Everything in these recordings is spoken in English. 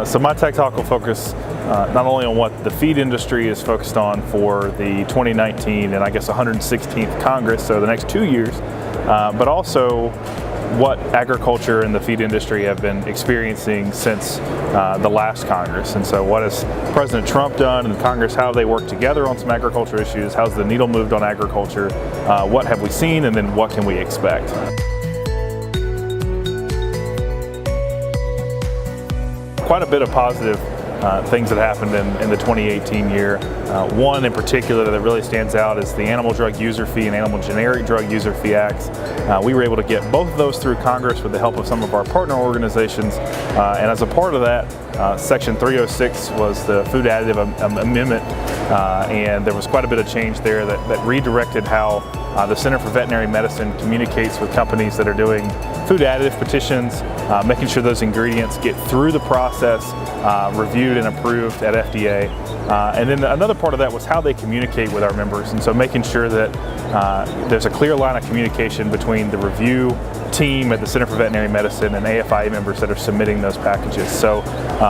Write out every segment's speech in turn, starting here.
So my tech talk will focus not only on what the feed industry is focused on for the 2019 and I guess 116th Congress, so the next 2 years, but also what agriculture and the feed industry have been experiencing since the last Congress. And so what has President Trump done in Congress, how have they worked together on some agriculture issues, how's the needle moved on agriculture, what have we seen, and then what can we expect. Quite a bit of positive things that happened in the 2018 year. One in particular that really stands out is the Animal Drug User Fee and Animal Generic Drug User Fee Acts. We were able to get both of those through Congress with the help of some of our partner organizations. And as a part of that, Section 306 was the Food Additive Amendment, and there was quite a bit of change there that redirected how the Center for Veterinary Medicine communicates with companies that are doing food additive petitions, making sure those ingredients get through the process, reviewed and approved at FDA. And then another part of that was how they communicate with our members, and so making sure that there's a clear line of communication between the review team at the Center for Veterinary Medicine and AFIA members that are submitting those packages. So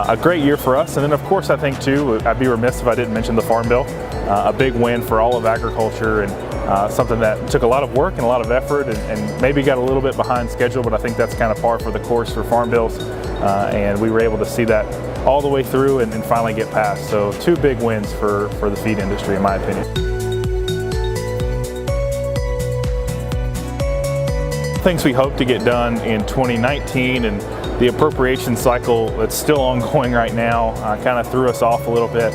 a great year for us. And then of course I think too, I'd be remiss if I didn't mention the Farm Bill, a big win for all of agriculture, and something that took a lot of work and a lot of effort and maybe got a little bit behind schedule, but I think that's kind of par for the course for farm bills. And we were able to see that all the way through and finally get passed. So two big wins for the feed industry in my opinion. Things we hope to get done in 2019, and the appropriation cycle that's still ongoing right now kind of threw us off a little bit,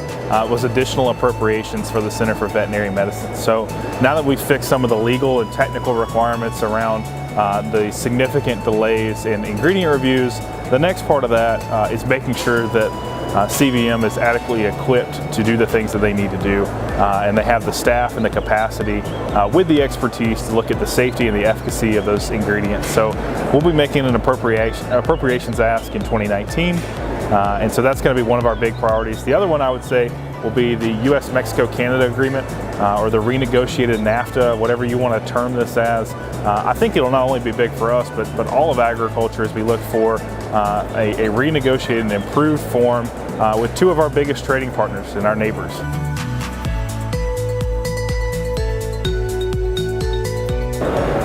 was additional appropriations for the Center for Veterinary Medicine. So now that we've fixed some of the legal and technical requirements around the significant delays in ingredient reviews, the next part of that is making sure that CVM is adequately equipped to do the things that they need to do, and they have the staff and the capacity with the expertise to look at the safety and the efficacy of those ingredients. So we'll be making an appropriations ask in 2019, and so that's going to be one of our big priorities. The other one I would say will be the U.S.-Mexico-Canada agreement, or the renegotiated NAFTA, whatever you want to term this as. I think it'll not only be big for us, but all of agriculture as we look for a renegotiated and improved form with two of our biggest trading partners and our neighbors.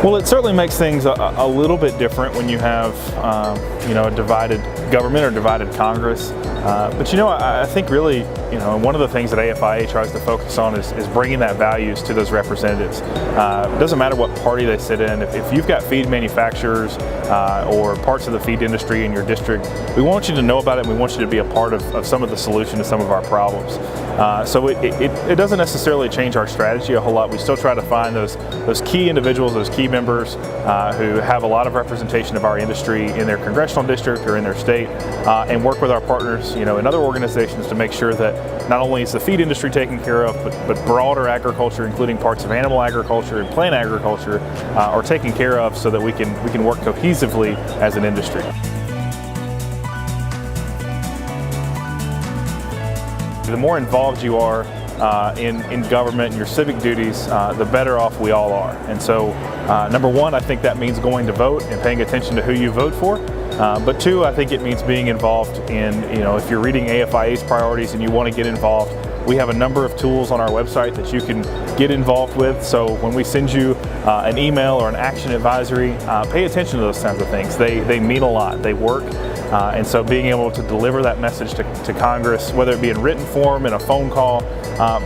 Well, it certainly makes things a little bit different when you have a divided government or divided Congress. But I think really, one of the things that AFIA tries to focus on is bringing that values to those representatives. It doesn't matter what party they sit in. If you've got feed manufacturers or parts of the feed industry in your district, we want you to know about it, and we want you to be a part of some of the solution to some of our problems. So it doesn't necessarily change our strategy a whole lot. We still try to find those key individuals, those key members who have a lot of representation of our industry in their congressional district or in their state, and work with our partners, in other organizations to make sure that not only is the feed industry taken care of, but broader agriculture, including parts of animal agriculture and plant agriculture, are taken care of so that we can work cohesively as an industry. The more involved you are in government and your civic duties, the better off we all are. And so, number one, I think that means going to vote and paying attention to who you vote for. But two, I think it means being involved in, if you're reading AFIA's priorities and you want to get involved, we have a number of tools on our website that you can get involved with. So when we send you an email or an action advisory, pay attention to those kinds of things. They mean a lot. They work. And so being able to deliver that message to Congress, whether it be in written form, in a phone call,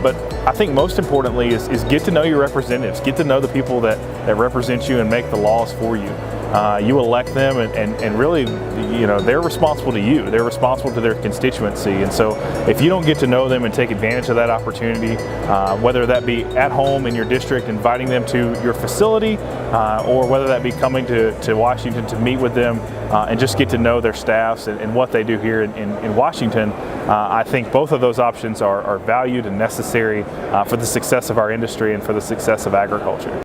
but I think most importantly is get to know your representatives, get to know the people that represent you and make the laws for you. You elect them, and really, they're responsible to you. They're responsible to their constituency. And so if you don't get to know them and take advantage of that opportunity, whether that be at home in your district, inviting them to your facility, or whether that be coming to Washington to meet with them and just get to know their staffs and what they do here in Washington, I think both of those options are valued and necessary for the success of our industry and for the success of agriculture.